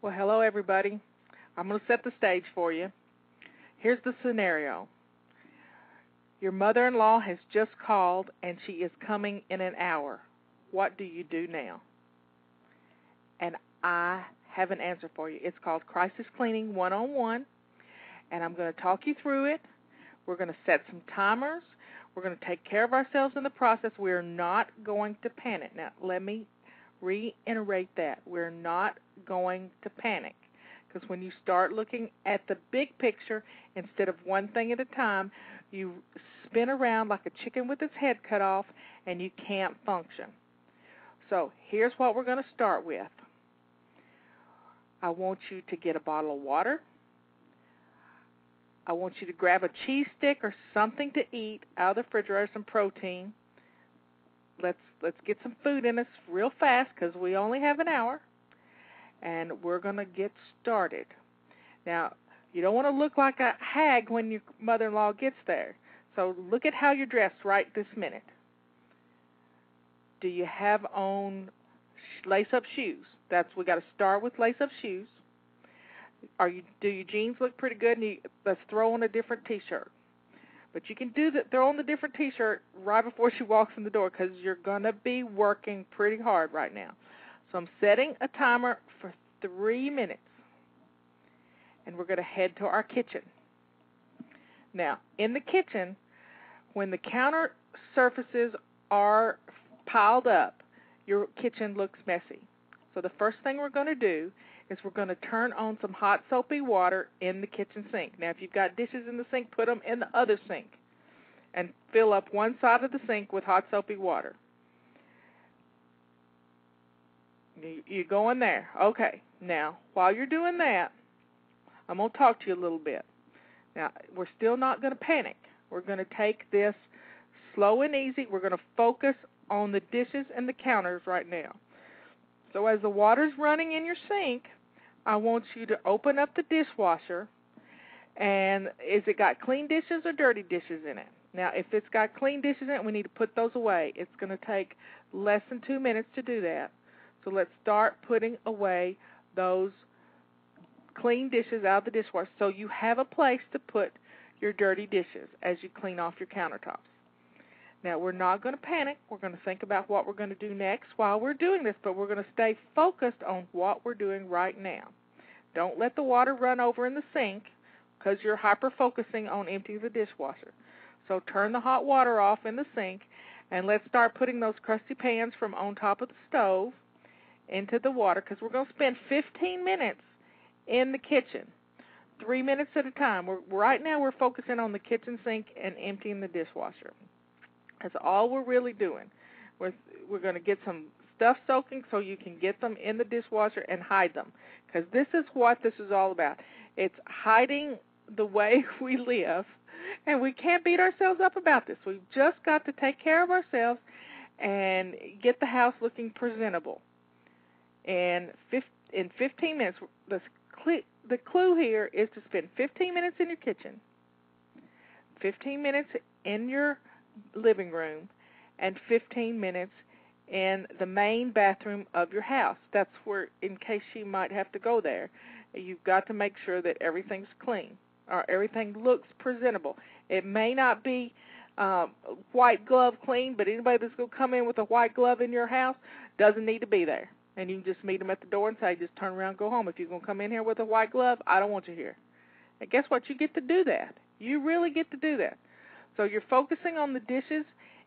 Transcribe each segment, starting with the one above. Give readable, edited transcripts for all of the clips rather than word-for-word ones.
Well, hello, everybody. I'm going to set the stage for you. Here's the scenario. Your mother-in-law has just called, and she is coming in an hour. What do you do now? And I have an answer for you. It's called Crisis Cleaning 101, and I'm going to talk you through it. We're going to set some timers. We're going to take care of ourselves in the process. We're not going to panic. Now, let me reiterate that. We're not going to panic, because when you start looking at the big picture instead of one thing at a time, you spin around like a chicken with its head cut off, and you can't function. So here's what we're going to start with. I want you to get a bottle of water. I want you to grab a cheese stick or something to eat out of the refrigerator, some protein. Let's get some food in us real fast, because we only have an hour, and we're going to get started. Now, you don't want to look like a hag when your mother-in-law gets there, so look at how you're dressed right this minute. Do you have on lace-up shoes? We got to start with lace-up shoes. Do your jeans look pretty good? And let's throw on a different T-shirt. But you can throw on the different T-shirt right before she walks in the door, because you're going to be working pretty hard right now. So I'm setting a timer for 3 minutes, and we're going to head to our kitchen. Now, in the kitchen, when the counter surfaces are piled up, your kitchen looks messy. So the first thing we're going to do is we're going to turn on some hot soapy water in the kitchen sink. Now, if you've got dishes in the sink, put them in the other sink and fill up one side of the sink with hot soapy water. You go in there. Okay. Now, while you're doing that, I'm going to talk to you a little bit. Now, we're still not going to panic. We're going to take this slow and easy. We're going to focus on the dishes and the counters right now. So as the water's running in your sink, I want you to open up the dishwasher, and is it got clean dishes or dirty dishes in it? Now, if it's got clean dishes in it, we need to put those away. It's going to take less than 2 minutes to do that. So let's start putting away those clean dishes out of the dishwasher so you have a place to put your dirty dishes as you clean off your countertops. Now, we're not going to panic. We're going to think about what we're going to do next while we're doing this, but we're going to stay focused on what we're doing right now. Don't let the water run over in the sink, because you're hyper-focusing on emptying the dishwasher. So turn the hot water off in the sink, and let's start putting those crusty pans from on top of the stove into the water, because we're going to spend 15 minutes in the kitchen, 3 minutes at a time. Right now we're focusing on the kitchen sink and emptying the dishwasher. That's all we're really doing. We're going to get some stuff soaking so you can get them in the dishwasher and hide them, because this is what this is all about. It's hiding the way we live, and we can't beat ourselves up about this. We've just got to take care of ourselves and get the house looking presentable. And in 15 minutes, the clue here is to spend 15 minutes in your kitchen, 15 minutes in your living room, and 15 minutes in the main bathroom of your house. That's where, in case you might have to go there, you've got to make sure that everything's clean or everything looks presentable. It may not be white glove clean, but anybody that's going to come in with a white glove in your house doesn't need to be there. And you can just meet them at the door and say, just turn around and go home. If you're going to come in here with a white glove, I don't want you here. And guess what? You get to do that. You really get to do that. So you're focusing on the dishes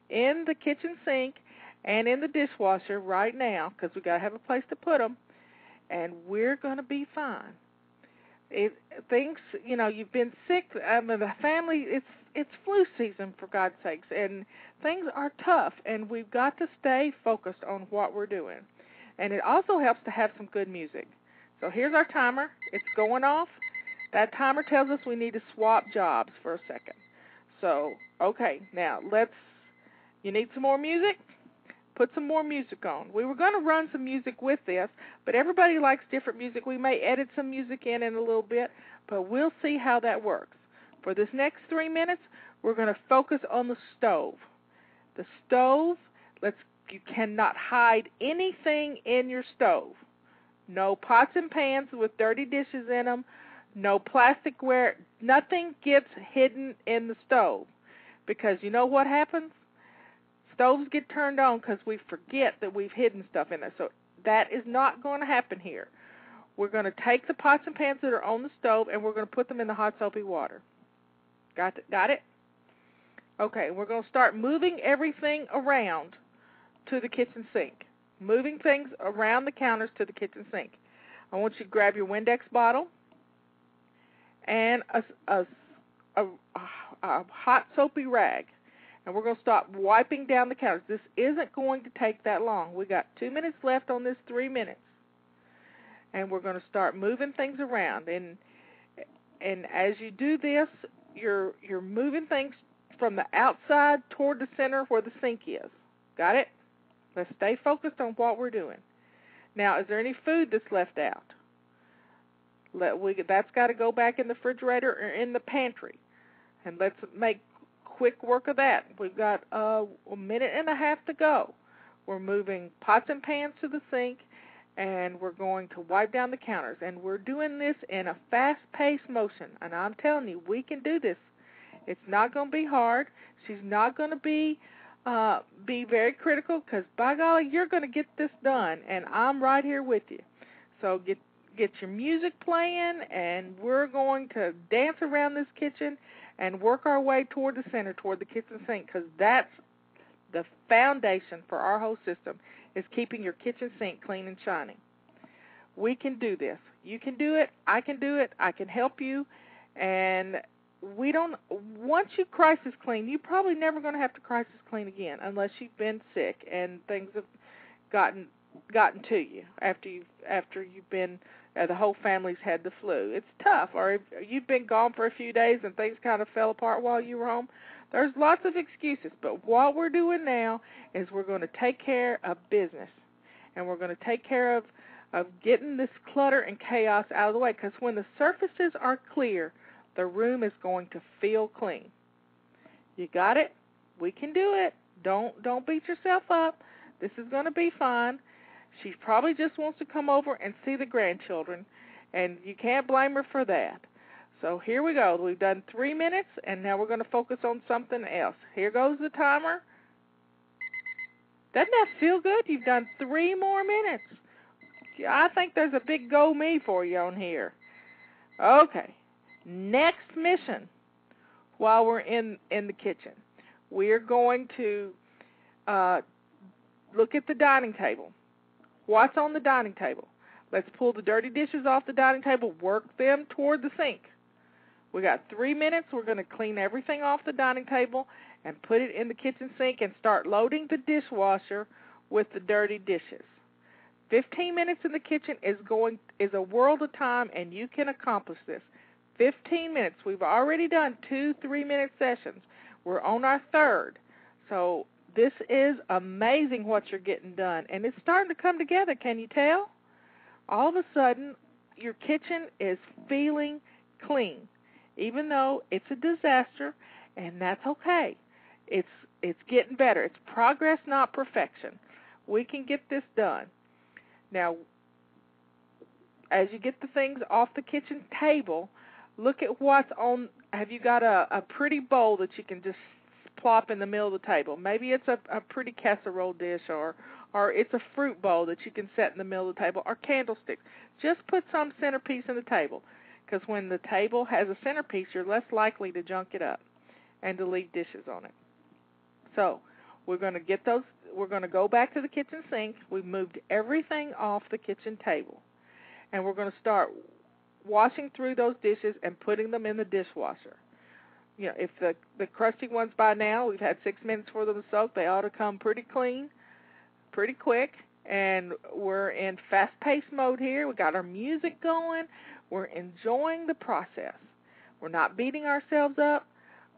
in the kitchen sink and in the dishwasher right now, because we've got to have a place to put them, and we're going to be fine. You've been sick. The family, it's flu season, for God's sakes, and things are tough, and we've got to stay focused on what we're doing. And it also helps to have some good music. So here's our timer. It's going off. That timer tells us we need to swap jobs for a second. So, okay, now you need some more music? Put some more music on. We were going to run some music with this, but everybody likes different music. We may edit some music in a little bit, but we'll see how that works. For this next 3 minutes, we're going to focus on the stove. The stove, you cannot hide anything in your stove. No pots and pans with dirty dishes in them. No plasticware. Nothing gets hidden in the stove. Because you know what happens? Stoves get turned on because we forget that we've hidden stuff in there. So that is not going to happen here. We're going to take the pots and pans that are on the stove and we're going to put them in the hot soapy water. Got it? Okay, we're going to start moving everything around to the kitchen sink. Moving things around the counters to the kitchen sink. I want you to grab your Windex bottle and a hot soapy rag. And we're going to start wiping down the counters. This isn't going to take that long. We got 2 minutes left on this 3 minutes. And we're going to start moving things around. And as you do this, you're moving things from the outside toward the center where the sink is. Got it? Let's stay focused on what we're doing. Now, is there any food that's left out? That's got to go back in the refrigerator or in the pantry. And let's make quick work of that. We've got a minute and a half to go. We're moving pots and pans to the sink, and we're going to wipe down the counters. And we're doing this in a fast-paced motion. And I'm telling you, we can do this. It's not going to be hard. She's not going to be very critical because, by golly, you're going to get this done, and I'm right here with you. So get your music playing, and we're going to dance around this kitchen and work our way toward the center, toward the kitchen sink, because that's the foundation for our whole system, is keeping your kitchen sink clean and shining. We can do this. You can do it. I can do it. I can help you. And once you crisis clean, you're probably never going to have to crisis clean again unless you've been sick and things have gotten to you after you've been the whole family's had the flu. It's tough. Or if you've been gone for a few days and things kind of fell apart while you were home. There's lots of excuses. But what we're doing now is we're going to take care of business. And we're going to take care of getting this clutter and chaos out of the way. Because when the surfaces are clear, the room is going to feel clean. You got it? We can do it. Don't beat yourself up. This is going to be fun. She probably just wants to come over and see the grandchildren, and you can't blame her for that. So here we go. We've done 3 minutes, and now we're going to focus on something else. Here goes the timer. Doesn't that feel good? You've done 3 more minutes. I think there's a big go me for you on here. Okay. Next mission while we're in the kitchen. We're going to look at the dining table. What's on the dining table? Let's pull the dirty dishes off the dining table, work them toward the sink. We got 3 minutes. We're going to clean everything off the dining table and put it in the kitchen sink and start loading the dishwasher with the dirty dishes. 15 minutes in the kitchen is a world of time, and you can accomplish this. 15 minutes. We've already done 2 3-minute sessions. We're on our third. So this is amazing what you're getting done. And it's starting to come together. Can you tell? All of a sudden, your kitchen is feeling clean, even though it's a disaster, and that's okay. It's getting better. It's progress, not perfection. We can get this done. Now, as you get the things off the kitchen table, look at what's on. Have you got a pretty bowl that you can just plop in the middle of the table? Maybe it's a pretty casserole dish, or it's a fruit bowl that you can set in the middle of the table, or candlesticks. Just put some centerpiece in the table, because when the table has a centerpiece, you're less likely to junk it up and to leave dishes on it. So we're going to get those. We're going to go back to the kitchen sink. We've moved everything off the kitchen table, and we're going to start washing through those dishes and putting them in the dishwasher. You know, if the crusty ones by now, we've had 6 minutes for them to soak, they ought to come pretty clean, pretty quick, and we're in fast-paced mode here. We got our music going. We're enjoying the process. We're not beating ourselves up.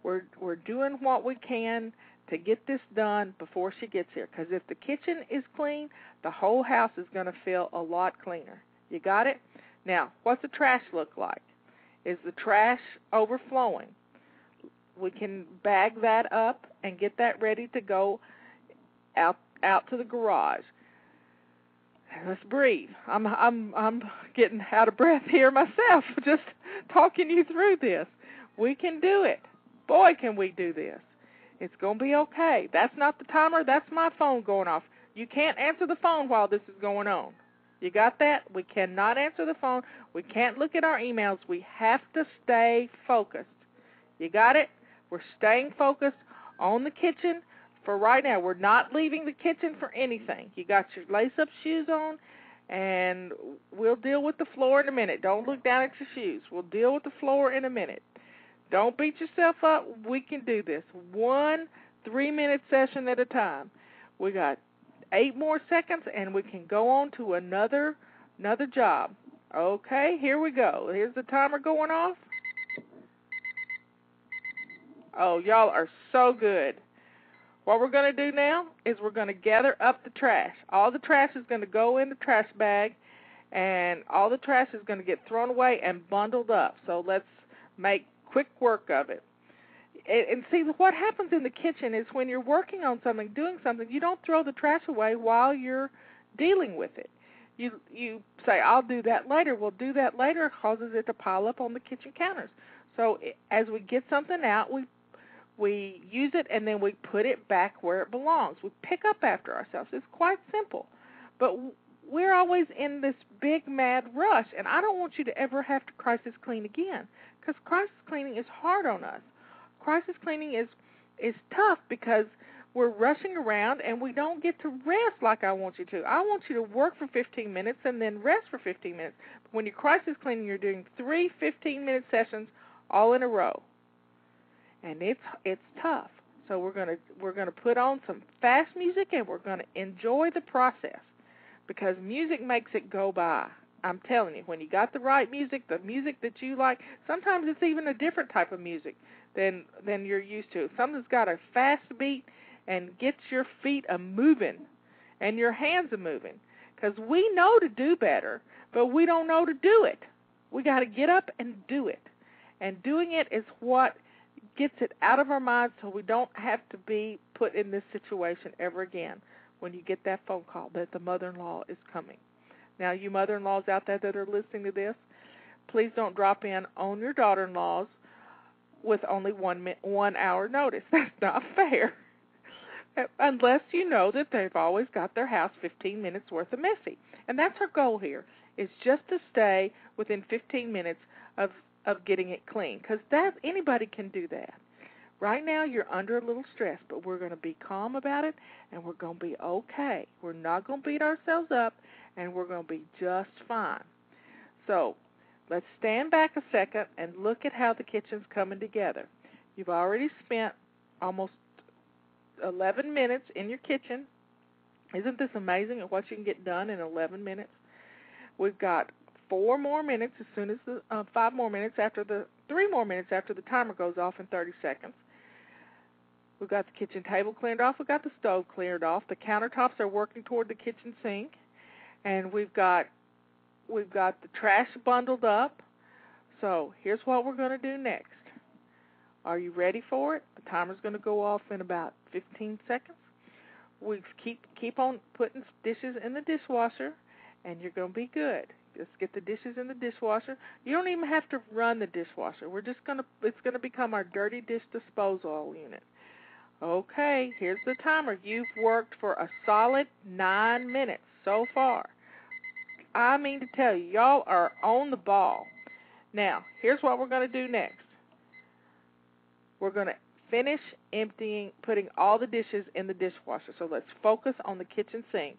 We're doing what we can to get this done before she gets here, because if the kitchen is clean, the whole house is going to feel a lot cleaner. You got it? Now, what's the trash look like? Is the trash overflowing? We can bag that up and get that ready to go out to the garage. Let's breathe. I'm getting out of breath here myself, just talking you through this. We can do it. Boy, can we do this. It's going to be okay. That's not the timer. That's my phone going off. You can't answer the phone while this is going on. You got that? We cannot answer the phone. We can't look at our emails. We have to stay focused. You got it? We're staying focused on the kitchen for right now. We're not leaving the kitchen for anything. You got your lace-up shoes on, and we'll deal with the floor in a minute. Don't look down at your shoes. We'll deal with the floor in a minute. Don't beat yourself up. We can do this. 1 3-minute session at a time. We got 8 more seconds, and we can go on to another job. Okay, here we go. Here's the timer going off. Oh, y'all are so good. What we're going to do now is we're going to gather up the trash. All the trash is going to go in the trash bag, and all the trash is going to get thrown away and bundled up. So let's make quick work of it. And see, what happens in the kitchen is when you're working on something, doing something, you don't throw the trash away while you're dealing with it. You say, I'll do that later. Well, do that later causes it to pile up on the kitchen counters. So as we get something out, we use it, and then we put it back where it belongs. We pick up after ourselves. It's quite simple. But we're always in this big, mad rush, and I don't want you to ever have to crisis clean again, because crisis cleaning is hard on us. Crisis cleaning is tough because we're rushing around, and we don't get to rest like I want you to. I want you to work for 15 minutes and then rest for 15 minutes. But when you're crisis cleaning, you're doing 3 15-minute sessions all in a row. And it's tough. So we're gonna put on some fast music, and we're gonna enjoy the process, because music makes it go by. I'm telling you, when you got the right music, the music that you like, sometimes it's even a different type of music than you're used to. Something's got a fast beat and gets your feet a-moving and your hands a-moving, because we know to do better, but we don't know to do it. We got to get up and do it. And doing it is what gets it out of our minds, so we don't have to be put in this situation ever again when you get that phone call that the mother-in-law is coming. Now, you mother-in-laws out there that are listening to this, please don't drop in on your daughter-in-laws with only 1 hour notice. That's not fair. Unless you know that they've always got their house 15 minutes worth of messy. And that's our goal here, is just to stay within 15 minutes of getting it clean, because anybody can do that. Right now you're under a little stress, but we're going to be calm about it, and we're going to be okay. We're not going to beat ourselves up, and we're going to be just fine. So let's stand back a second and look at how the kitchen's coming together. You've already spent almost 11 minutes in your kitchen. Isn't this amazing at what you can get done in 11 minutes? We've got 4 more minutes as soon as 5 more minutes after 3 more minutes after the timer goes off in 30 seconds. We've got the kitchen table cleared off. We've got the stove cleared off. The countertops are working toward the kitchen sink, and we've got the trash bundled up. So here's what we're going to do next. Are you ready for it? The timer's going to go off in about 15 seconds. We keep on putting dishes in the dishwasher, and you're going to be good. Just get the dishes in the dishwasher. You don't even have to run the dishwasher. It's going to become our dirty dish disposal unit. Okay, here's the timer. You've worked for a solid 9 minutes so far. I mean to tell you, y'all are on the ball. Now, here's what we're going to do next. We're going to finish putting all the dishes in the dishwasher. So let's focus on the kitchen sink,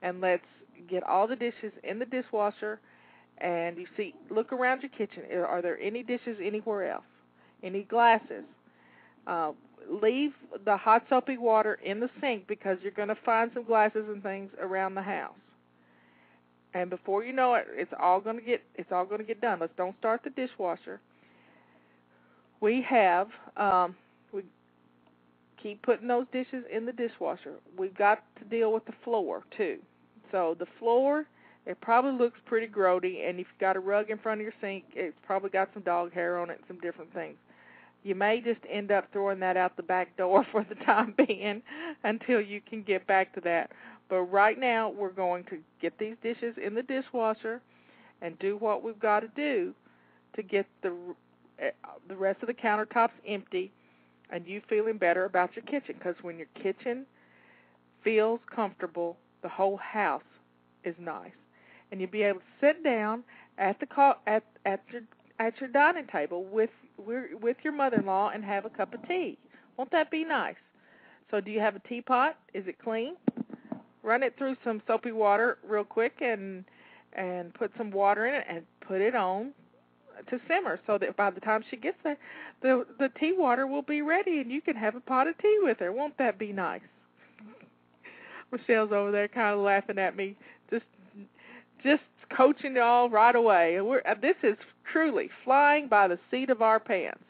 and let's get all the dishes in the dishwasher. And you see, look around your kitchen. Are there any dishes anywhere else? Any glasses? Leave the hot soapy water in the sink, because you're going to find some glasses and things around the house. And before you know it, it's all going to get done. Don't start the dishwasher. We keep putting those dishes in the dishwasher. We've got to deal with the floor too. So the floor, it probably looks pretty grody, and if you've got a rug in front of your sink, it's probably got some dog hair on it and some different things. You may just end up throwing that out the back door for the time being until you can get back to that. But right now, we're going to get these dishes in the dishwasher and do what we've got to do to get the rest of the countertops empty and you feeling better about your kitchen. Because when your kitchen feels comfortable, the whole house is nice. And you'll be able to sit down at your dining table with your mother-in-law and have a cup of tea. Won't that be nice? So do you have a teapot? Is it clean? Run it through some soapy water real quick and put some water in it and put it on to simmer so that by the time she gets there, the tea water will be ready and you can have a pot of tea with her. Won't that be nice? Michelle's over there kind of laughing at me, just coaching it all right away. This is truly flying by the seat of our pants.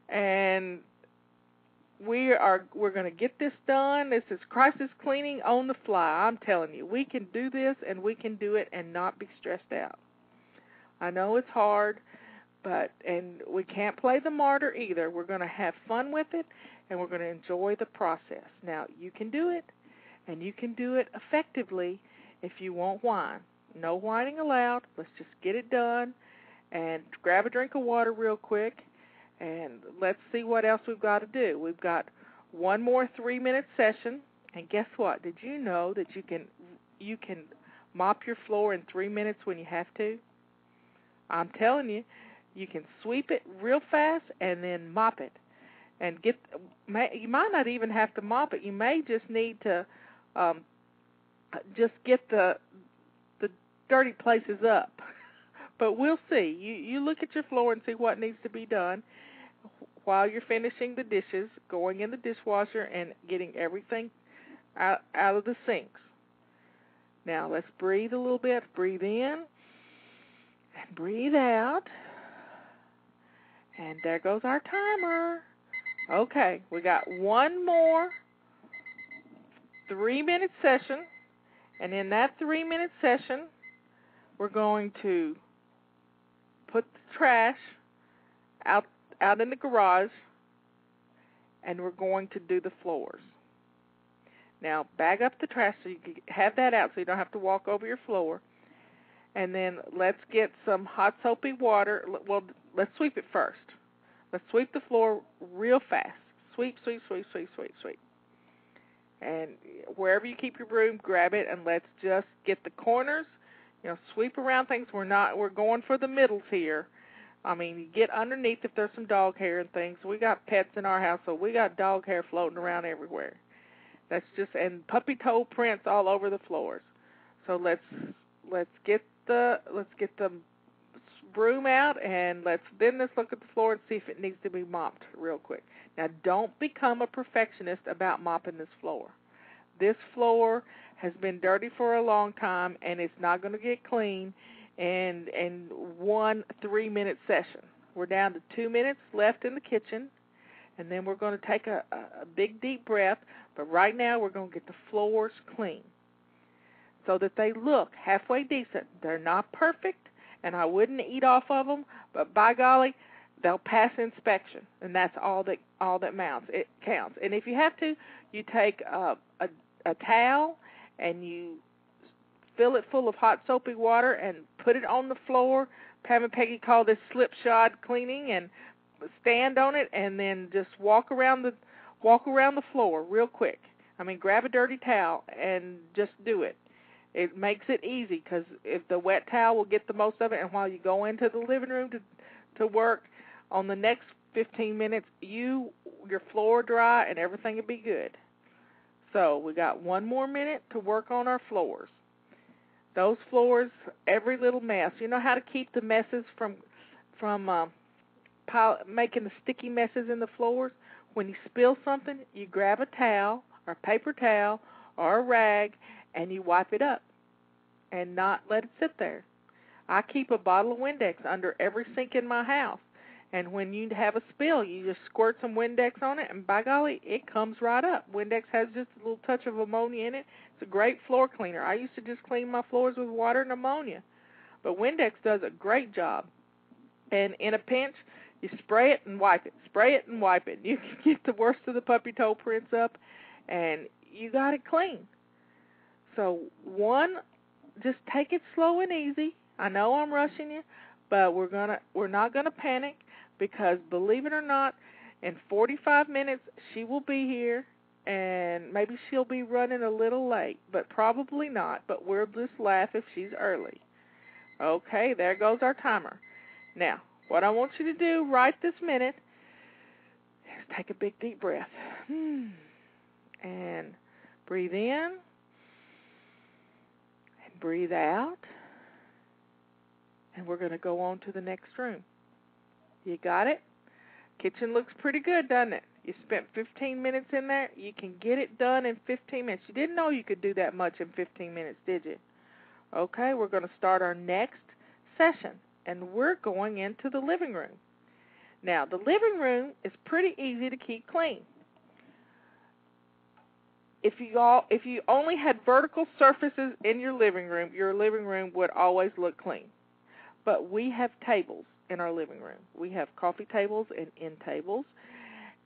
And we're going to get this done. This is crisis cleaning on the fly. I'm telling you, we can do this and we can do it and not be stressed out. I know it's hard, and we can't play the martyr either. We're going to have fun with it and we're going to enjoy the process. Now, you can do it and you can do it effectively if you won't whine. No whining allowed. Let's just get it done and grab a drink of water real quick. And let's see what else we've got to do. We've got one more 3-minute session, and guess what? Did you know that you can mop your floor in 3 minutes when you have to? I'm telling you, you can sweep it real fast and then mop it. And you might not even have to mop it. You may just need to just get the dirty places up. But we'll see. You look at your floor and see what needs to be done while you're finishing the dishes, going in the dishwasher, and getting everything out of the sinks. Now, let's breathe a little bit. Breathe in and breathe out. And there goes our timer. Okay, we got one more 3-minute session. And in that 3-minute session, we're going to put the trash out in the garage, and we're going to do the floors. Now, bag up the trash so you can have that out so you don't have to walk over your floor. And then let's get some hot soapy water. Well, let's sweep it first. Let's sweep the floor real fast. Sweep, sweep, sweep, sweep, sweep, sweep. And wherever you keep your broom, grab it, and let's just get the corners. Sweep around things. We're going for the middles here. I mean, you get underneath if there's some dog hair and things. We got pets in our house, so we got dog hair floating around everywhere. And puppy toe prints all over the floors. So let's get the broom out and let's look at the floor and see if it needs to be mopped real quick. Now, don't become a perfectionist about mopping this floor. This floor has been dirty for a long time, and it's not going to get clean in one 3-minute session. We're down to 2 minutes left in the kitchen, and then we're going to take a big, deep breath. But right now, we're going to get the floors clean so that they look halfway decent. They're not perfect, and I wouldn't eat off of them, but by golly, they'll pass inspection, and that's all that counts. And if you have to, you take a towel and you fill it full of hot soapy water and put it on the floor. Pam and Peggy call this slipshod cleaning, and stand on it and then just walk around the floor real quick. I mean, grab a dirty towel and just do it. It makes it easy because if the wet towel will get the most of it, and while you go into the living room to work, on the next 15 minutes, your floor dry and everything will be good. So we got 1 more minute to work on our floors. Those floors, every little mess. You know how to keep the messes from making the sticky messes in the floors? When you spill something, you grab a towel or a paper towel or a rag and you wipe it up and not let it sit there. I keep a bottle of Windex under every sink in my house. And when you have a spill, you just squirt some Windex on it, and by golly, it comes right up. Windex has just a little touch of ammonia in it. It's a great floor cleaner. I used to just clean my floors with water and ammonia. But Windex does a great job. And in a pinch, you spray it and wipe it. Spray it and wipe it. You can get the worst of the puppy toe prints up, and you got it clean. So one, just take it slow and easy. I know I'm rushing you, but we're not gonna panic, because believe it or not, in 45 minutes she will be here, and maybe she'll be running a little late, but probably not. But we'll just laugh if she's early. Okay, there goes our timer. Now, what I want you to do right this minute is take a big deep breath. And breathe in and breathe out. And we're going to go on to the next room. You got it? Kitchen looks pretty good, doesn't it? You spent 15 minutes in there. You can get it done in 15 minutes. You didn't know you could do that much in 15 minutes, did you? Okay, we're going to start our next session, and we're going into the living room. Now, the living room is pretty easy to keep clean. If you only had vertical surfaces in your living room would always look clean. But we have tables in our living room. We have coffee tables and end tables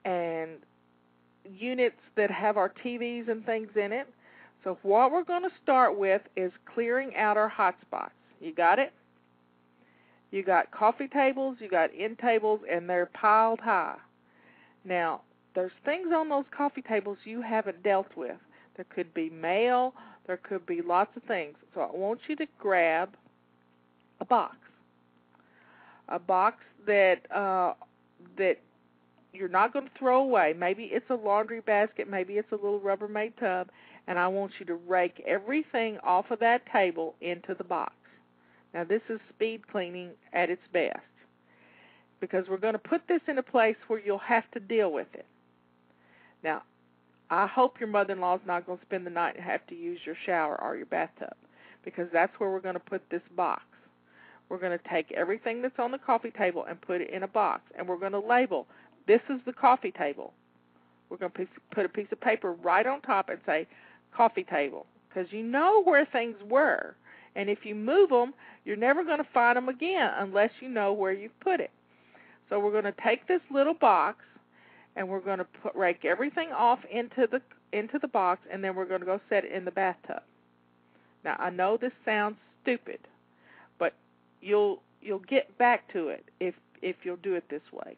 and units that have our TVs and things in it. So what we're going to start with is clearing out our hot spots. You got it? You got coffee tables, you got end tables, and they're piled high. Now, there's things on those coffee tables you haven't dealt with. There could be mail, there could be lots of things. So I want you to grab a box that you're not going to throw away. Maybe it's a laundry basket, maybe it's a little Rubbermaid tub, and I want you to rake everything off of that table into the box. Now, this is speed cleaning at its best, because we're going to put this in a place where you'll have to deal with it. Now, I hope your mother-in-law is not going to spend the night and have to use your shower or your bathtub, because that's where we're going to put this box. We're going to take everything that's on the coffee table and put it in a box, and we're going to label, this is the coffee table. We're going to put a piece of paper right on top and say, coffee table, because you know where things were. And if you move them, you're never going to find them again unless you know where you've put it. So we're going to take this little box, and we're going to rake everything off into the box, and then we're going to go set it in the bathtub. Now, I know this sounds stupid, but you'll get back to it if you'll do it this way.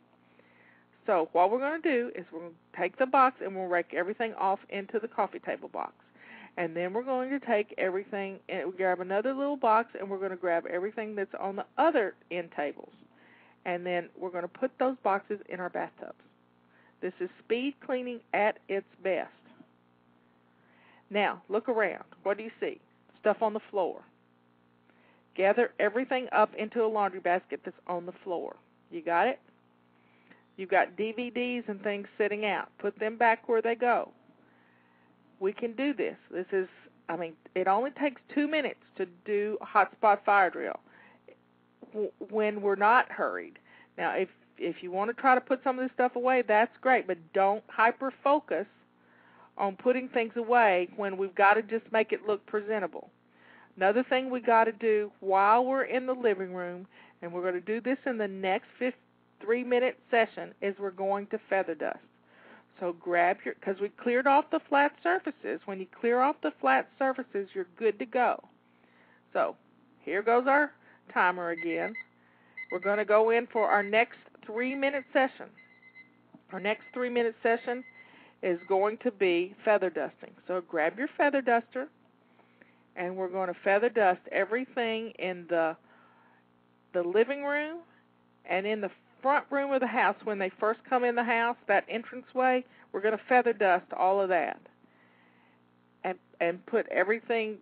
So what we're going to do is we're going to take the box and we'll rake everything off into the coffee table box. And then we're going to take everything and grab another little box, and we're going to grab everything that's on the other end tables. And then we're going to put those boxes in our bathtubs. This is speed cleaning at its best. Now, look around. What do you see? Stuff on the floor. Gather everything up into a laundry basket that's on the floor. You got it? You've got DVDs and things sitting out. Put them back where they go. We can do this. It only takes 2 minutes to do a hotspot fire drill when we're not hurried. Now, if you want to try to put some of this stuff away, that's great, but don't hyper-focus on putting things away when we've got to just make it look presentable. Another thing we got to do while we're in the living room, and we're going to do this in the next 3-minute session, is we're going to feather dust. So because we cleared off the flat surfaces. When you clear off the flat surfaces, you're good to go. So here goes our timer again. We're going to go in for our next 3-minute session. Our next 3-minute session is going to be feather dusting. So grab your feather duster, and we're going to feather dust everything in the living room and in the front room of the house. When they first come in the house, that entranceway, we're going to feather dust all of that. And put everything,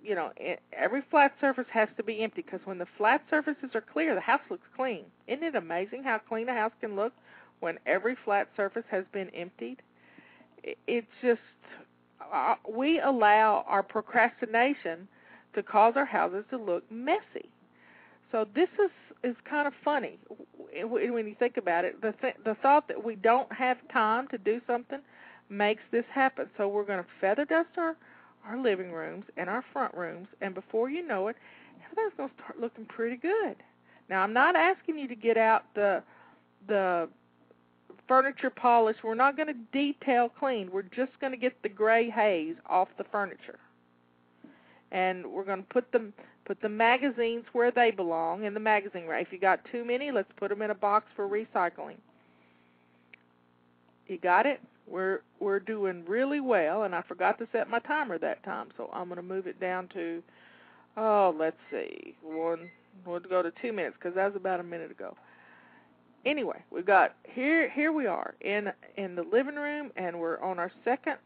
every flat surface has to be empty, because when the flat surfaces are clear, the house looks clean. Isn't it amazing how clean a house can look when every flat surface has been emptied? It's just, we allow our procrastination to cause our houses to look messy. So this is kind of funny when you think about it. The thought that we don't have time to do something makes this happen. So we're going to feather dust our living rooms and our front rooms, and before you know it, everything's going to start looking pretty good. Now, I'm not asking you to get out the furniture polish. We're not going to detail clean. We're just going to get the gray haze off the furniture. and we're going to put the magazines where they belong in the magazine rack. If you got too many, let's put them in a box for recycling. You got it? We're doing really well, and I forgot to set my timer that time, so I'm going to move it down to, let's see, we'll go to 2 minutes because that was about a minute ago. Anyway, we've got, here we are in the living room, and we're on our second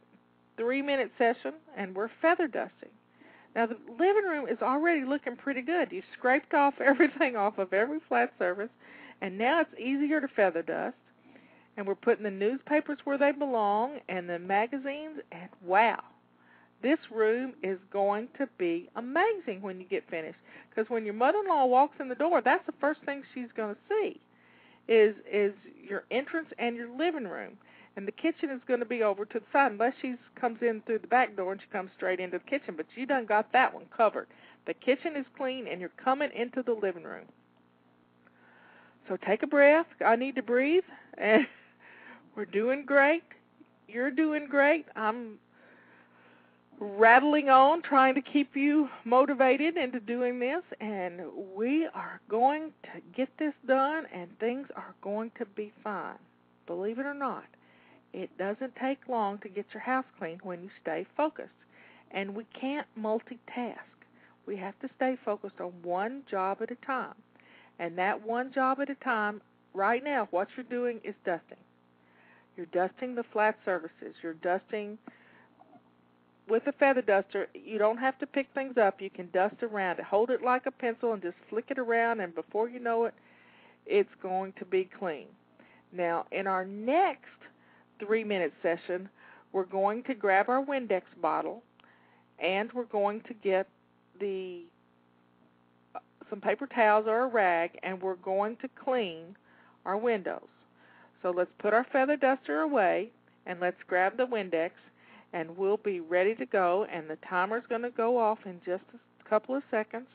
3-minute session, and we're feather dusting. Now, the living room is already looking pretty good. You've scraped off everything off of every flat surface, and now it's easier to feather dust. And we're putting the newspapers where they belong and the magazines, and wow, this room is going to be amazing when you get finished. Because when your mother-in-law walks in the door, that's the first thing she's going to see is your entrance and your living room. And the kitchen is going to be over to the side unless she comes in through the back door and she comes straight into the kitchen. But you done got that one covered. The kitchen is clean, and you're coming into the living room. So take a breath. I need to breathe. And we're doing great. You're doing great. I'm rattling on, trying to keep you motivated into doing this, and we are going to get this done, and things are going to be fine. Believe it or not, it doesn't take long to get your house clean when you stay focused, and we can't multitask. We have to stay focused on one job at a time, and that one job at a time, right now, what you're doing is dusting. You're dusting the flat surfaces. You're dusting with a feather duster. You don't have to pick things up. You can dust around it. Hold it like a pencil and just flick it around, and before you know it, it's going to be clean. Now, in our next 3-minute session, we're going to grab our Windex bottle, and we're going to get some paper towels or a rag, and we're going to clean our windows. So let's put our feather duster away, and let's grab the Windex, and we'll be ready to go, and the timer's going to go off in just a couple of seconds.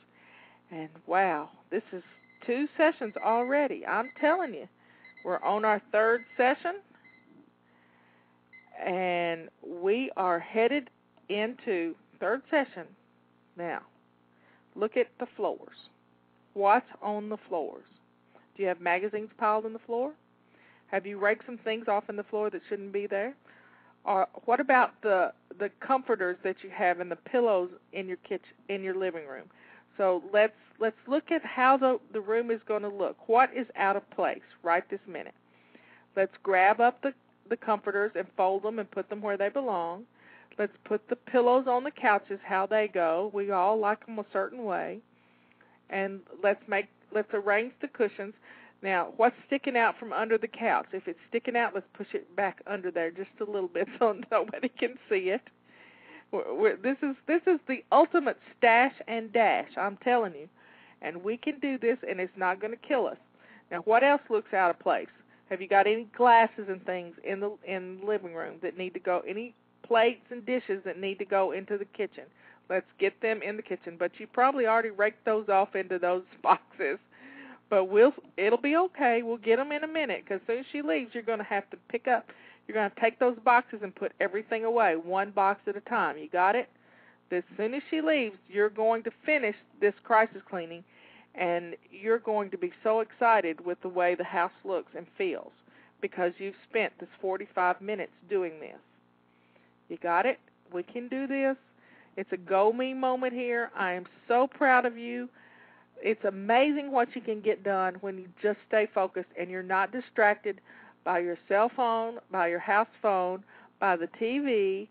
And wow, this is 2 sessions already. I'm telling you, we're on our 3rd session, and we are headed into 3rd session. Now, look at the floors. What's on the floors? Do you have magazines piled on the floor? Have you raked some things off in the floor that shouldn't be there? Or what about the comforters that you have and the pillows in your kitchen, in your living room? So let's look at how the room is going to look. What is out of place right this minute? Let's grab up the comforters and fold them and put them where they belong. Let's put the pillows on the couches how they go. We all like them a certain way. And let's arrange the cushions. Now, what's sticking out from under the couch? If it's sticking out, let's push it back under there just a little bit so nobody can see it. This is the ultimate stash and dash, I'm telling you. And we can do this, and it's not going to kill us. Now, what else looks out of place? Have you got any glasses and things in the living room that need to go? Any plates and dishes that need to go into the kitchen? Let's get them in the kitchen. But you probably already raked those off into those boxes. But it'll be okay. We'll get them in a minute, because as soon as she leaves, you're going to have to you're going to take those boxes and put everything away, one box at a time. You got it? As soon as she leaves, you're going to finish this crisis cleaning, and you're going to be so excited with the way the house looks and feels because you've spent this 45 minutes doing this. You got it? We can do this. It's a go-me moment here. I am so proud of you. It's amazing what you can get done when you just stay focused and you're not distracted by your cell phone, by your house phone, by the TV,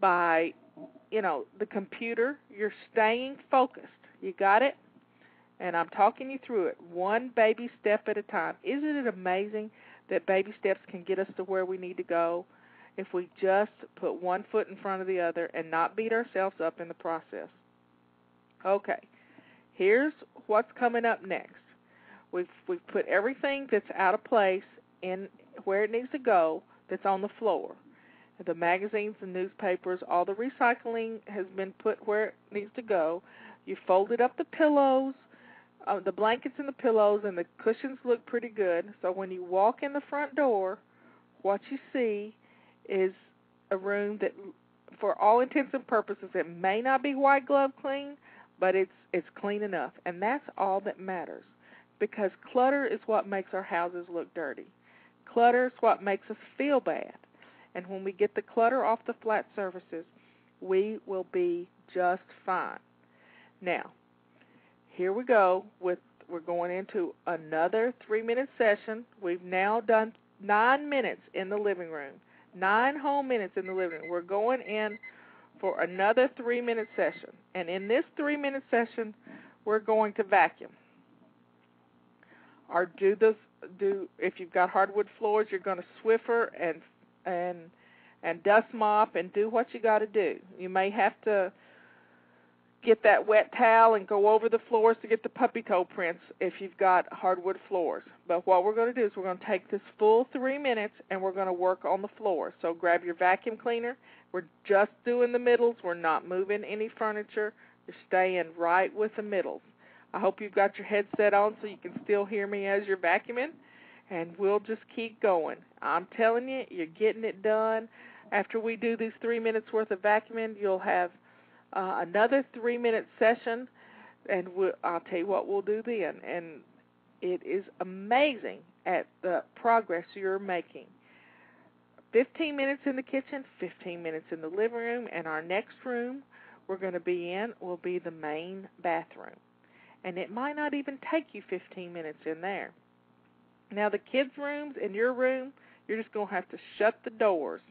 by, the computer. You're staying focused. You got it? And I'm talking you through it, one baby step at a time. Isn't it amazing that baby steps can get us to where we need to go if we just put one foot in front of the other and not beat ourselves up in the process? Okay. Here's what's coming up next. We've put everything that's out of place in where it needs to go that's on the floor. The magazines, the newspapers, all the recycling has been put where it needs to go. You folded up the pillows, the blankets and the pillows, and the cushions look pretty good. So when you walk in the front door, what you see is a room that for all intents and purposes, it may not be white glove clean, but it's clean enough, and that's all that matters, because clutter is what makes our houses look dirty. Clutter is what makes us feel bad, and when we get the clutter off the flat surfaces, we will be just fine. Now, here we go. We're going into another 3-minute session. We've now done 9 minutes in the living room, 9 whole minutes in the living room. We're going in for another 3-minute session, and in this 3-minute session, we're going to vacuum. Or if you've got hardwood floors, you're going to Swiffer and dust mop and do what you got to do. You may have to get that wet towel and go over the floors to get the puppy toe prints if you've got hardwood floors. But what we're going to do is we're going to take this full 3 minutes and we're going to work on the floor. So grab your vacuum cleaner. We're just doing the middles. We're not moving any furniture. You're staying right with the middles. I hope you've got your headset on so you can still hear me as you're vacuuming, and we'll just keep going. I'm telling you, you're getting it done. After we do these 3 minutes worth of vacuuming, you'll have another 3-minute session, and I'll tell you what we'll do then. And it is amazing at the progress you're making. 15 minutes in the kitchen, 15 minutes in the living room, and our next room we're going to be in will be the main bathroom. And it might not even take you 15 minutes in there. Now, the kids' rooms in your room, you're just going to have to shut the doors.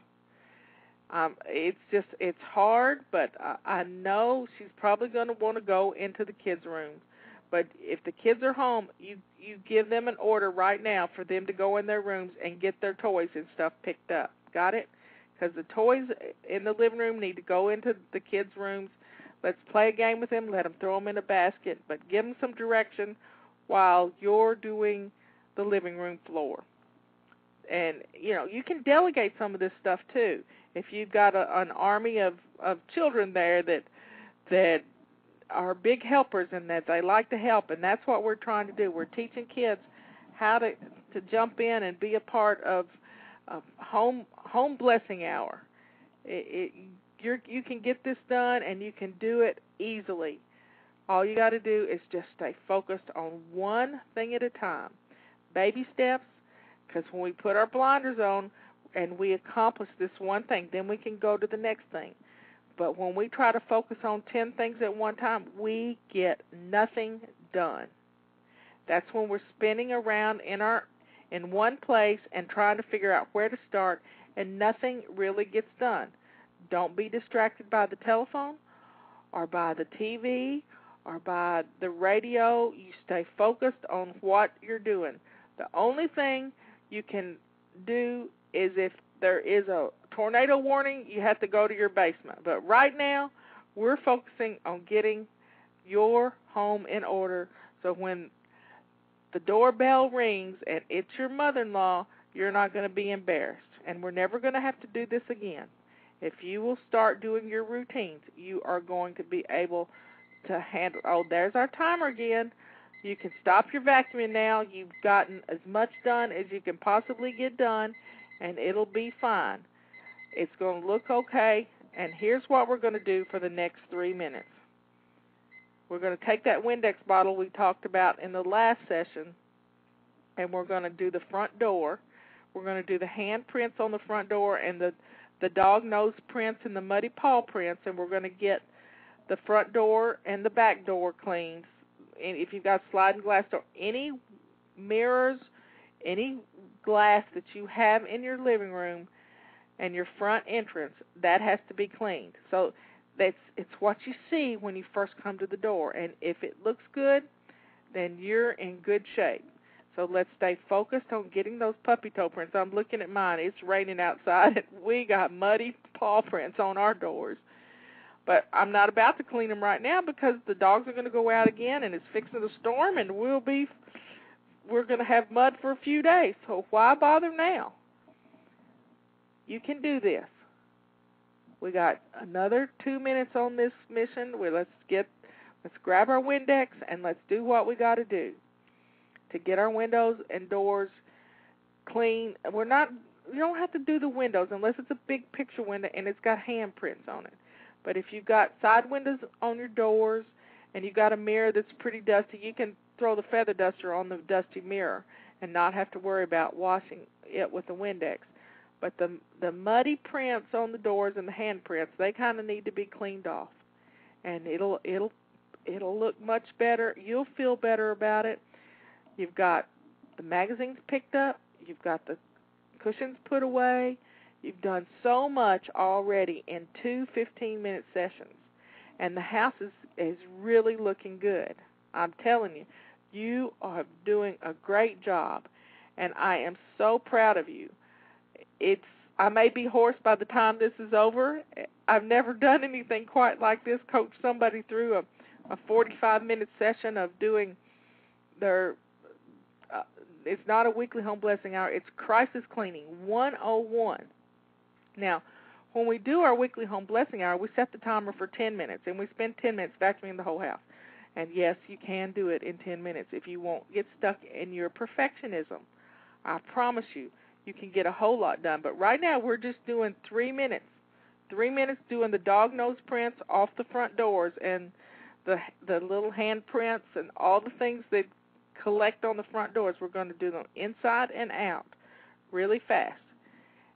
It's hard, but I know she's probably going to want to go into the kids' rooms. But if the kids are home, you give them an order right now for them to go in their rooms and get their toys and stuff picked up. Got it? Because the toys in the living room need to go into the kids' rooms. Let's play a game with them. Let them throw them in a basket, but give them some direction while you're doing the living room floor. And, you can delegate some of this stuff, too. If you've got an army of children there that are big helpers and that they like to help, and that's what we're trying to do. We're teaching kids how to jump in and be a part of home blessing hour. You can get this done, and you can do it easily. All you got to do is just stay focused on one thing at a time. Baby steps, because when we put our blinders on and we accomplish this one thing, then we can go to the next thing. But when we try to focus on 10 things at one time, we get nothing done. That's when we're spinning around in one place and trying to figure out where to start, and nothing really gets done. Don't be distracted by the telephone or by the TV or by the radio. You stay focused on what you're doing. The only thing you can do is if there is a tornado warning, you have to go to your basement. But right now, we're focusing on getting your home in order so when the doorbell rings and it's your mother-in-law, you're not going to be embarrassed. And we're never going to have to do this again. If you will start doing your routines, you are going to be able to handle. Oh, there's our timer again. You can stop your vacuuming now. You've gotten as much done as you can possibly get done, and it'll be fine. It's going to look okay, and here's what we're going to do for the next 3 minutes. We're going to take that Windex bottle we talked about in the last session, and we're going to do the front door. We're going to do the hand prints on the front door and the dog nose prints and the muddy paw prints, and we're going to get the front door and the back door cleaned. And if you've got sliding glass door, any mirrors, any glass that you have in your living room and your front entrance, that has to be cleaned. So it's what you see when you first come to the door. And if it looks good, then you're in good shape. So let's stay focused on getting those puppy toe prints. I'm looking at mine. It's raining outside, and we got muddy paw prints on our doors. But I'm not about to clean them right now because the dogs are going to go out again, and it's fixing to storm, and we're going to have mud for a few days. So why bother now? You can do this. We got another 2 minutes on this mission. Let's grab our Windex, and let's do what we got to do to get our windows and doors clean. We're not have to do the windows unless it's a big picture window and it's got handprints on it. But if you've got side windows on your doors and you've got a mirror that's pretty dusty, you can throw the feather duster on the dusty mirror and not have to worry about washing it with the Windex. But the muddy prints on the doors and the handprints, they kind of need to be cleaned off, and it'll look much better. You'll feel better about it. You've got the magazines picked up. You've got the cushions put away. You've done so much already in 2 15-minute sessions, and the house is really looking good. I'm telling you, you are doing a great job, and I am so proud of you. I may be hoarse by the time this is over. I've never done anything quite like this, coach somebody through a 45-minute session of doing their, it's not a weekly home blessing hour, it's crisis cleaning 101. Now, when we do our weekly home blessing hour, we set the timer for 10 minutes, and we spend 10 minutes vacuuming the whole house. And yes, you can do it in 10 minutes if you won't get stuck in your perfectionism. I promise you, you can get a whole lot done. But right now we're just doing 3 minutes. 3 minutes doing the dog nose prints off the front doors and the little hand prints and all the things that collect on the front doors. We're going to do them inside and out really fast.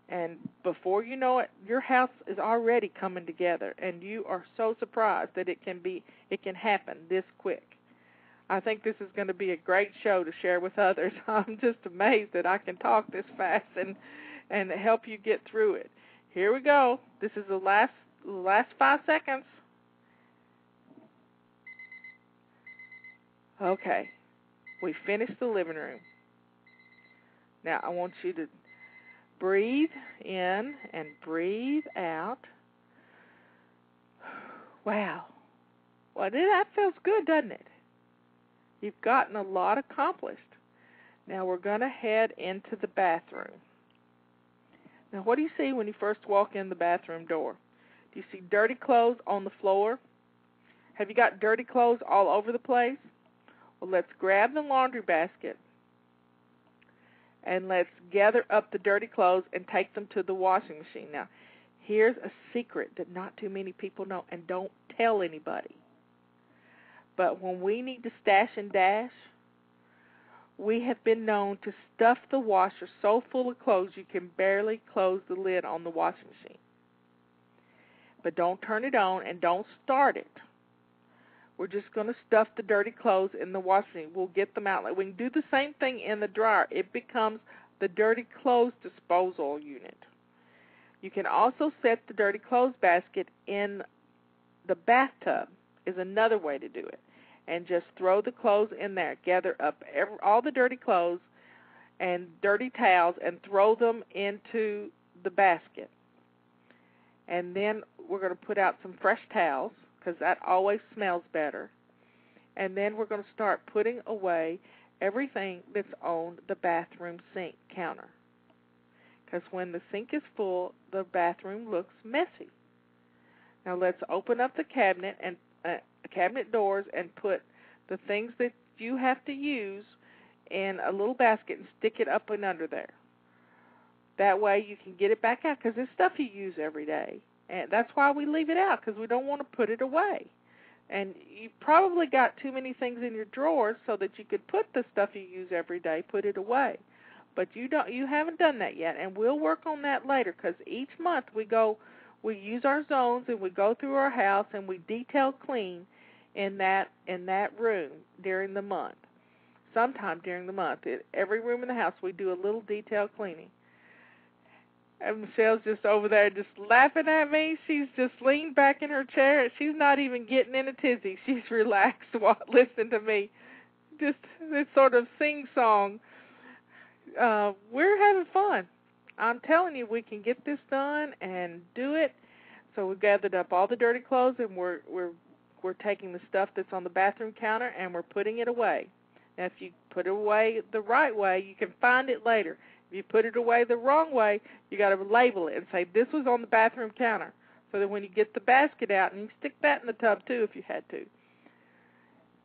And before you know it, your house is already coming together, and you are so surprised that it can happen this quick. I think this is going to be a great show to share with others. I'm just amazed that I can talk this fast and help you get through it. Here we go. This is the last 5 seconds. Okay. We finished the living room. Now I want you to breathe in and breathe out. Wow. Well, that feels good, doesn't it? You've gotten a lot accomplished. Now we're going to head into the bathroom. Now what do you see when you first walk in the bathroom door? Do you see dirty clothes on the floor? Have you got dirty clothes all over the place? Well, let's grab the laundry basket and let's gather up the dirty clothes and take them to the washing machine. Now, here's a secret that not too many people know, and don't tell anybody. But when we need to stash and dash, we have been known to stuff the washer so full of clothes you can barely close the lid on the washing machine. But don't turn it on and don't start it. We're just going to stuff the dirty clothes in the washing machine. We'll get them out. We can do the same thing in the dryer. It becomes the dirty clothes disposal unit. You can also set the dirty clothes basket in the bathtub is another way to do it. And just throw the clothes in there. Gather up all the dirty clothes and dirty towels and throw them into the basket. And then we're going to put out some fresh towels, because that always smells better. And then we're going to start putting away everything that's on the bathroom sink counter. Because when the sink is full, the bathroom looks messy. Now let's open up the cabinet and cabinet doors and put the things that you have to use in a little basket and stick it up and under there. That way you can get it back out, because it's stuff you use every day. And that's why we leave it out, because we don't want to put it away. And you probably got too many things in your drawers so that you could put the stuff you use every day, put it away. But you haven't done that yet, and we'll work on that later, because each month we use our zones and we go through our house and we detail clean in that room during the month. Sometime during the month, every room in the house we do a little detail cleaning. And Michelle's just over there just laughing at me. She's just leaned back in her chair. She's not even getting in a tizzy. She's relaxed while listening to me. Just this sort of sing-song. We're having fun. I'm telling you, we can get this done and do it. So we gathered up all the dirty clothes, and we're taking the stuff that's on the bathroom counter, and we're putting it away. Now, if you put it away the right way, you can find it later. If you put it away the wrong way, you got to label it and say, this was on the bathroom counter, so that when you get the basket out, and you can stick that in the tub too if you had to.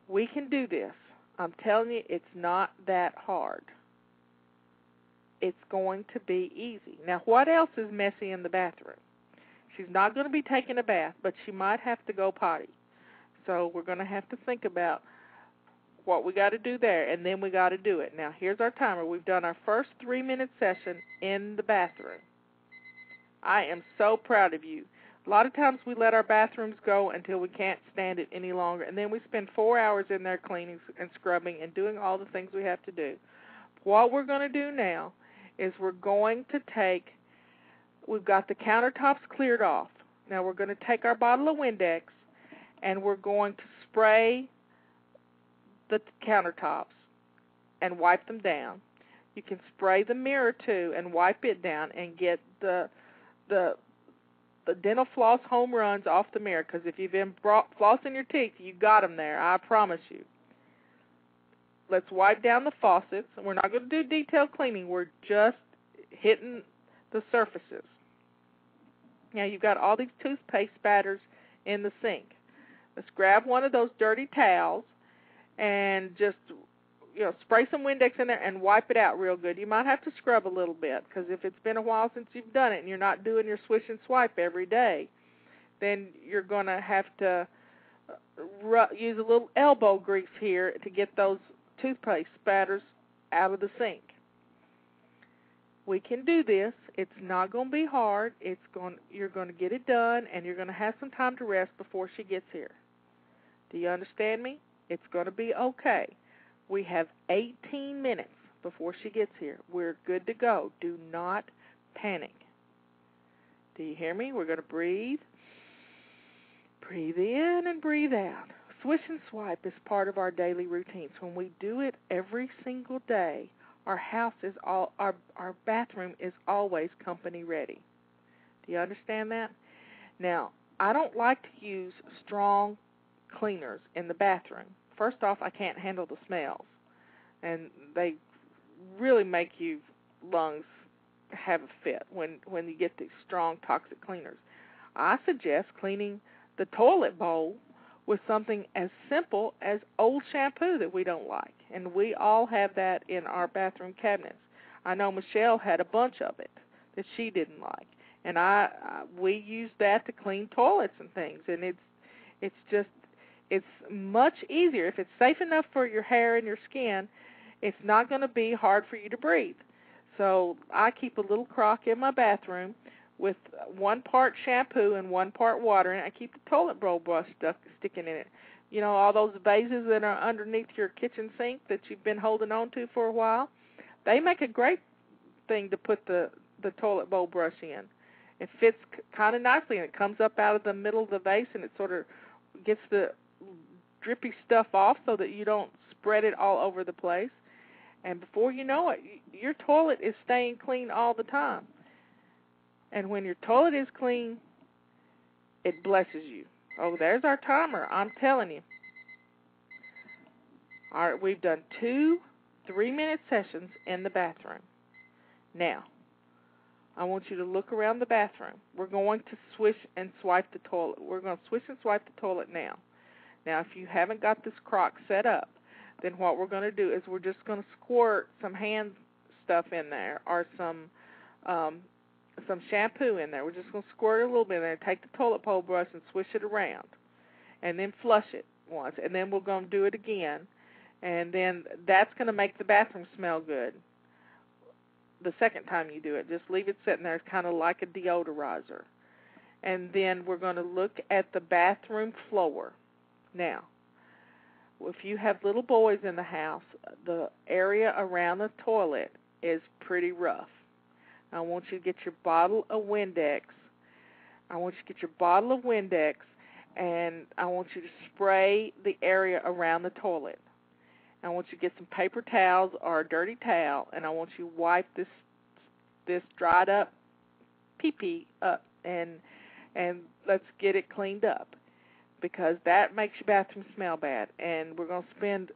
We can do this. I'm telling you, it's not that hard. it's going to be easy. Now, what else is messy in the bathroom? She's not going to be taking a bath, but she might have to go potty. So we're going to have to think about what we got to do there, and then we got to do it. Now, here's our timer. We've done our first 3-minute session in the bathroom. I am so proud of you. A lot of times we let our bathrooms go until we can't stand it any longer, and then we spend 4 hours in there cleaning and scrubbing and doing all the things we have to do. What we're going to do now is we're going to take, we've got the countertops cleared off. Now we're going to take our bottle of Windex and we're going to spray the countertops and wipe them down. You can spray the mirror too and wipe it down and get the dental floss home runs off the mirror, because if you've been flossing your teeth, you got them there, I promise you. Let's wipe down the faucets. We're not going to do detailed cleaning. We're just hitting the surfaces. Now you've got all these toothpaste spatters in the sink. Let's grab one of those dirty towels and just spray some Windex in there and wipe it out real good. You might have to scrub a little bit, because if it's been a while since you've done it and you're not doing your swish and swipe every day, then you're going to have to use a little elbow grease here to get those toothpaste spatters out of the sink. We can do this. It's not going to be hard. You're going to get it done, and you're going to have some time to rest before she gets here. Do you understand me? It's going to be okay. We have 18 minutes before she gets here. We're good to go. Do not panic. Do you hear me? We're going to breathe. Breathe in and breathe out. Swish and swipe is part of our daily routines. When we do it every single day, our bathroom is always company ready. Do you understand that? Now, I don't like to use strong cleaners in the bathroom. First off, I can't handle the smells, and they really make your lungs have a fit when you get these strong toxic cleaners. I suggest cleaning the toilet bowl with something as simple as old shampoo that we don't like, and we all have that in our bathroom cabinets. I know Michelle had a bunch of it that she didn't like, and we use that to clean toilets and things, and it's much easier. If it's safe enough for your hair and your skin, it's not going to be hard for you to breathe. So I keep a little crock in my bathroom with 1 part shampoo and 1 part water, and I keep the toilet bowl brush sticking in it. You know, all those vases that are underneath your kitchen sink that you've been holding on to for a while, they make a great thing to put the toilet bowl brush in. It fits kind of nicely, and it comes up out of the middle of the vase, and it sort of gets the drippy stuff off so that you don't spread it all over the place. And before you know it, your toilet is staying clean all the time. And when your toilet is clean, it blesses you. Oh, there's our timer. I'm telling you. All right, we've done 2 3-minute sessions in the bathroom. Now, I want you to look around the bathroom. We're going to swish and swipe the toilet. We're going to swish and swipe the toilet now. Now, if you haven't got this crock set up, then what we're going to do is we're just going to squirt some hand stuff in there, or some shampoo in there. We're just going to squirt a little bit in there, take the toilet bowl brush and swish it around, and then flush it once, and then we're going to do it again, and then that's going to make the bathroom smell good. The second time you do it, just leave it sitting there. It's kind of like a deodorizer. And then we're going to look at the bathroom floor. Now, if you have little boys in the house, the area around the toilet is pretty rough. I want you to get your bottle of Windex. And I want you to spray the area around the toilet. I want you to get some paper towels or a dirty towel, and I want you to wipe this dried up pee-pee up, and let's get it cleaned up, because that makes your bathroom smell bad. And we're going to spend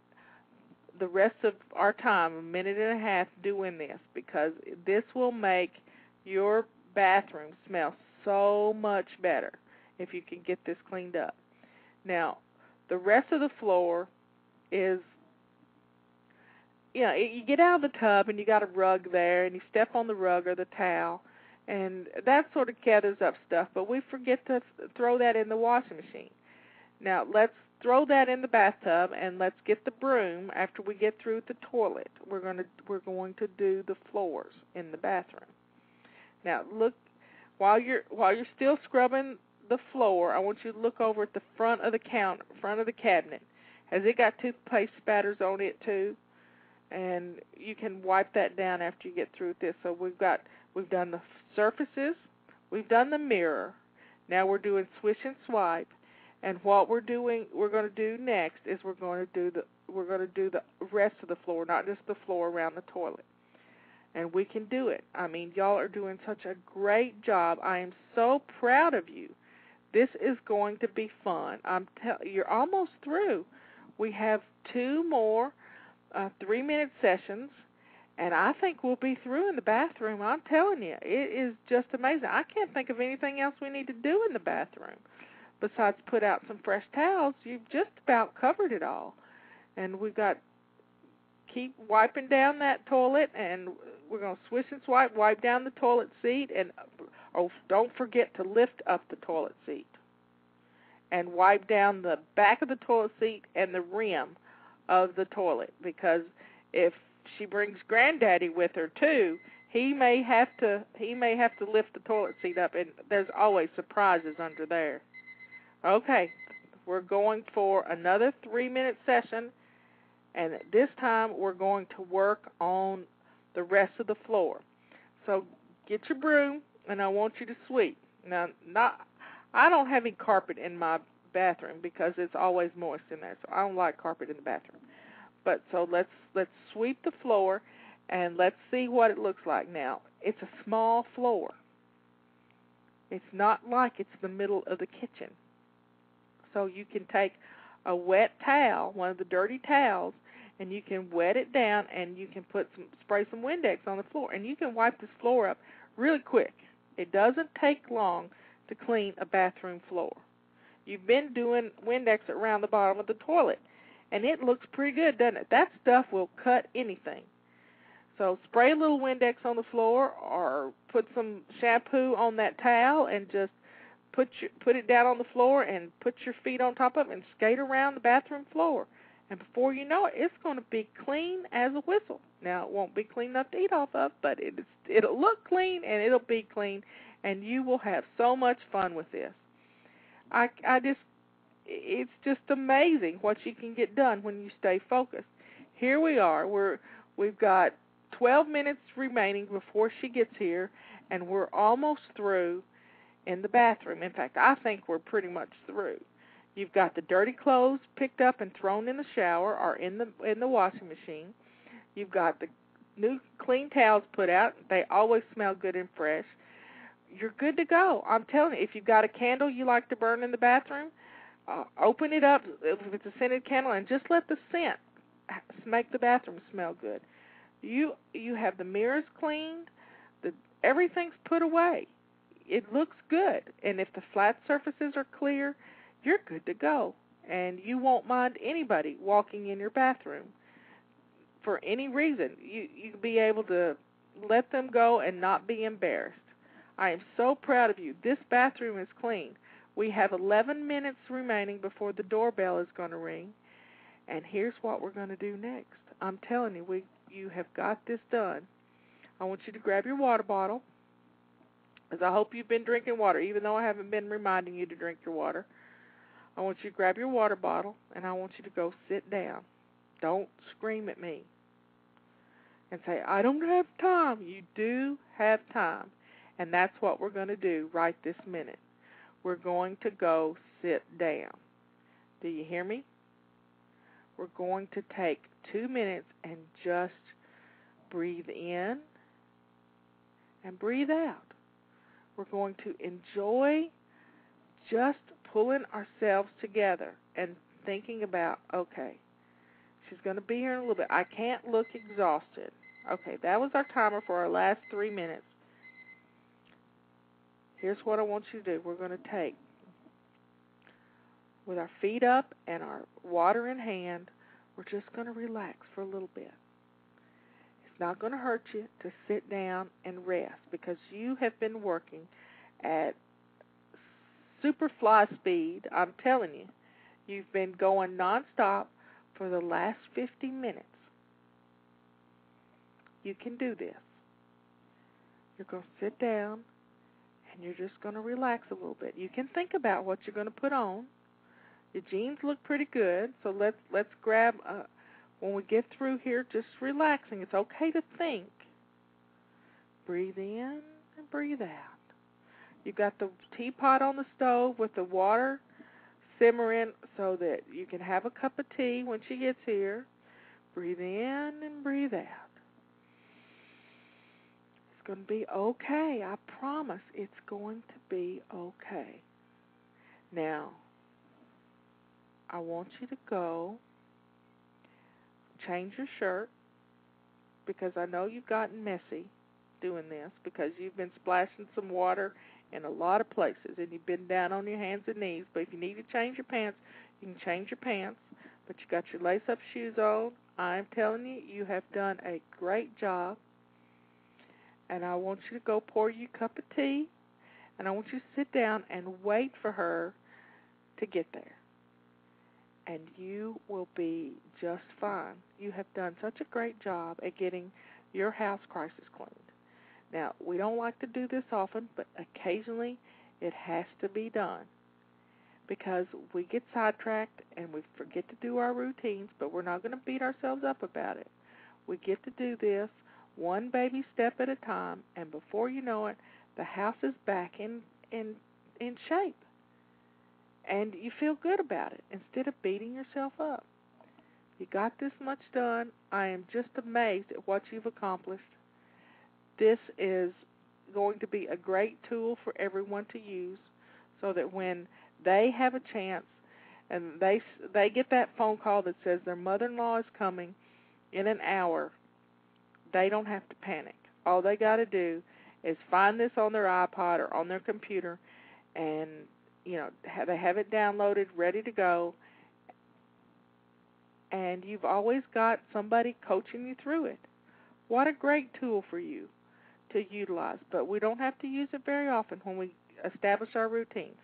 the rest of our time, 1.5 minutes, doing this, because this will make your bathroom smell so much better if you can get this cleaned up. Now, the rest of the floor is you get out of the tub and you got a rug there, and you step on the rug or the towel, and that sort of gathers up stuff, but we forget to throw that in the washing machine. Now, let's throw that in the bathtub, and let's get the broom after we get through the toilet. We're going to do the floors in the bathroom. Now, look, while you're still scrubbing the floor, I want you to look over at the front of the cabinet. Has it got toothpaste spatters on it too? And you can wipe that down after you get through with this. So we've done the surfaces, we've done the mirror. Now we're doing swish and swipe. And what we're going to do next is we're going to do the rest of the floor, not just the floor around the toilet. And we can do it. I mean, y'all are doing such a great job. I am so proud of you. This is going to be fun. You're almost through. We have 2 more 3-minute sessions, and I think we'll be through in the bathroom. I'm telling you, it is just amazing. I can't think of anything else we need to do in the bathroom besides put out some fresh towels. You've just about covered it all. And we've got keep wiping down that toilet, and we're going to swish and swipe, wipe down the toilet seat, and don't forget to lift up the toilet seat and wipe down the back of the toilet seat and the rim of the toilet, because if she brings Granddaddy with her too, he may have to lift the toilet seat up, and there's always surprises under there. Okay, we're going for another 3-minute session, and this time we're going to work on the rest of the floor. So get your broom, and I want you to sweep. Now, I don't have any carpet in my bathroom because it's always moist in there, so I don't like carpet in the bathroom. But so let's sweep the floor, and let's see what it looks like. Now, it's a small floor. It's not like it's the middle of the kitchen. So you can take a wet towel, one of the dirty towels, and you can wet it down, and you can spray some Windex on the floor, and you can wipe this floor up really quick. It doesn't take long to clean a bathroom floor. You've been doing Windex around the bottom of the toilet, and it looks pretty good, doesn't it? That stuff will cut anything. So spray a little Windex on the floor, or put some shampoo on that towel, and just put it down on the floor and put your feet on top of it and skate around the bathroom floor. And before you know it, it's going to be clean as a whistle. Now, it won't be clean enough to eat off of, but it'll look clean and it'll be clean, and you will have so much fun with this. It's just amazing what you can get done when you stay focused. Here we are. We've got 12 minutes remaining before she gets here, and we're almost through in the bathroom. In fact, I think we're pretty much through. You've got the dirty clothes picked up and thrown in the shower or in the washing machine. You've got the new clean towels put out. They always smell good and fresh. You're good to go. I'm telling you, if you've got a candle you like to burn in the bathroom, open it up if it's a scented candle, and just let the scent make the bathroom smell good. You have the mirrors cleaned. Everything's put away. It looks good. And if the flat surfaces are clear, you're good to go. And you won't mind anybody walking in your bathroom for any reason. You'll be able to let them go and not be embarrassed. I am so proud of you. This bathroom is clean. We have 11 minutes remaining before the doorbell is going to ring. And here's what we're going to do next. I'm telling you, you have got this done. I want you to grab your water bottle, because I hope you've been drinking water, even though I haven't been reminding you to drink your water. I want you to grab your water bottle, and I want you to go sit down. Don't scream at me and say, I don't have time. You do have time, and that's what we're going to do right this minute. We're going to go sit down. Do you hear me? We're going to take 2 minutes and just breathe in and breathe out. We're going to enjoy just pulling ourselves together and thinking about, okay, she's going to be here in a little bit. I can't look exhausted. Okay, that was our timer for our last 3 minutes. Here's what I want you to do. We're going to take, with our feet up and our water in hand, we're just going to relax for a little bit. not going to hurt you to sit down and rest because you have been working at super fly speed. I'm telling you, you've been going nonstop for the last 50 minutes. You can do this. You're going to sit down and you're just going to relax a little bit. You can think about what you're going to put on. Your jeans look pretty good, so let's grab, when we get through here, just relaxing. It's okay to think. Breathe in and breathe out. You've got the teapot on the stove with the water simmering so that you can have a cup of tea when she gets here. Breathe in and breathe out. It's going to be okay. I promise it's going to be okay. Now, I want you to go change your shirt because I know you've gotten messy doing this because you've been splashing some water in a lot of places and you've been down on your hands and knees. But if you need to change your pants, you can change your pants. But you got your lace-up shoes on. I'm telling you, you have done a great job. And I want you to go pour you a cup of tea, and I want you to sit down and wait for her to get there. And you will be just fine. You have done such a great job at getting your house crisis cleaned. Now, we don't like to do this often, but occasionally it has to be done because we get sidetracked and we forget to do our routines, but we're not going to beat ourselves up about it. We get to do this one baby step at a time, and before you know it, the house is back in shape. And you feel good about it instead of beating yourself up. You got this much done. I am just amazed at what you've accomplished. This is going to be a great tool for everyone to use so that when they have a chance and they get that phone call that says their mother-in-law is coming in an hour, they don't have to panic. All they got to do is find this on their iPod or on their computer and they have it downloaded, ready to go, and you've always got somebody coaching you through it. What a great tool for you to utilize, but we don't have to use it very often when we establish our routines.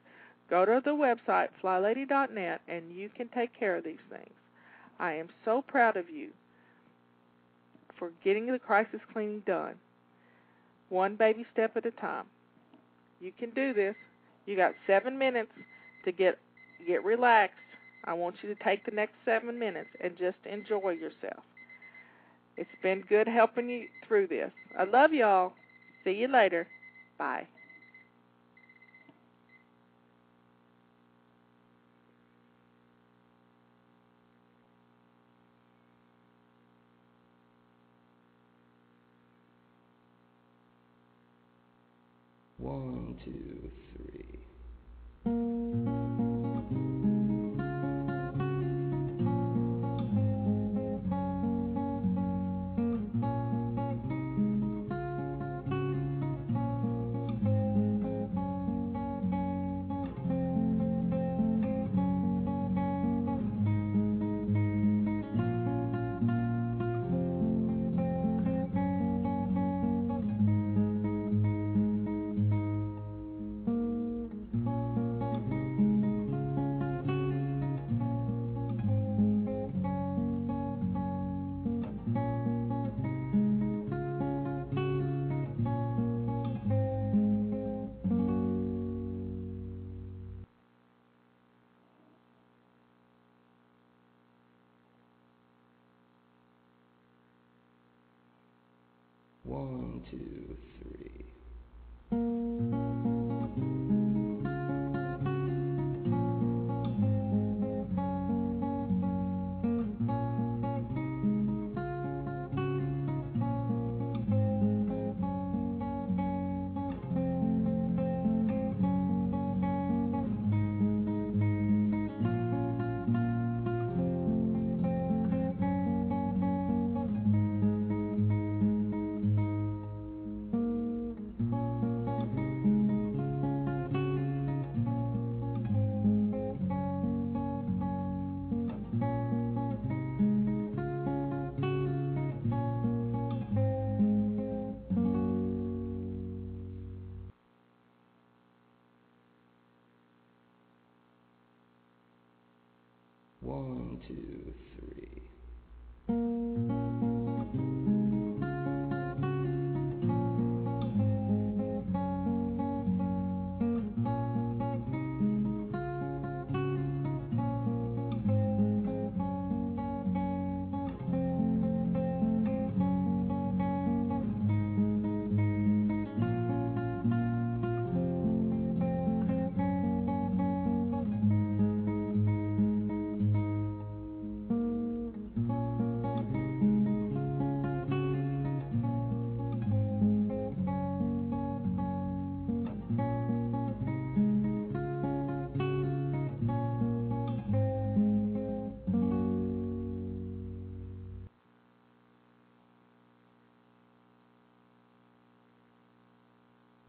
Go to the website, flylady.net, and you can take care of these things. I am so proud of you for getting the crisis cleaning done, one baby step at a time. You can do this. You got 7 minutes to get relaxed. I want you to take the next 7 minutes and just enjoy yourself. It's been good helping you through this. I love y'all. See you later. Bye. One, two, three. One, two, three. three.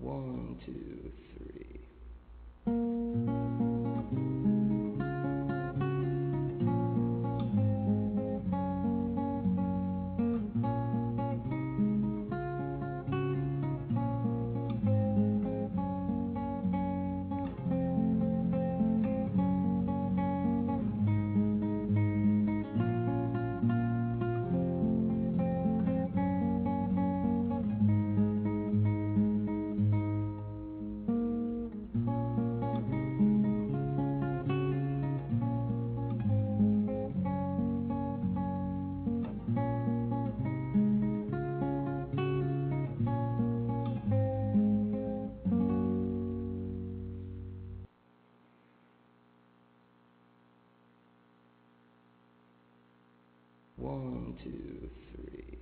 1, 2, 3. 1, 2, 3.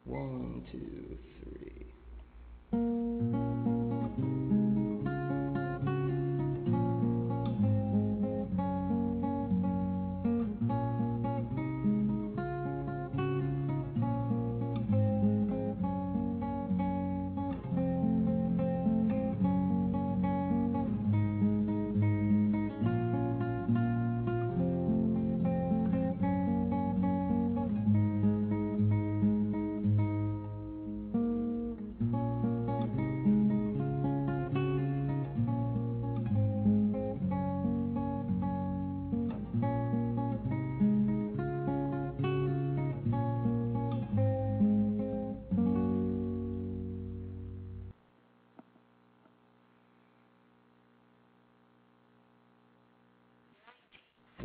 1, 2, 3.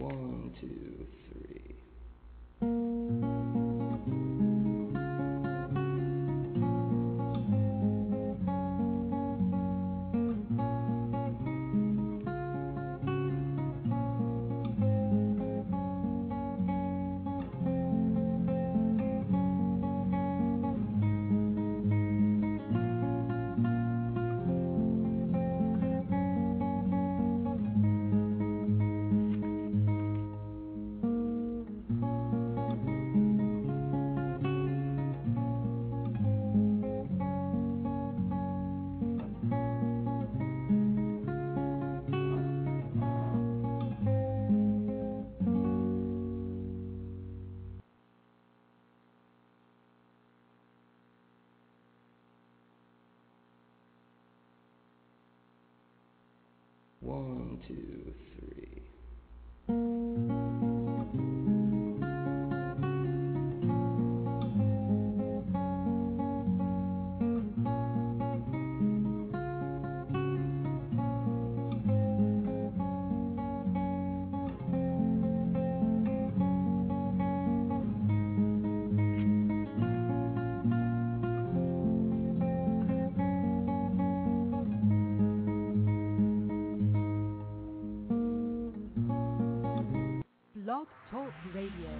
1, 2, 3. 1, 2, 3. 1, Radio.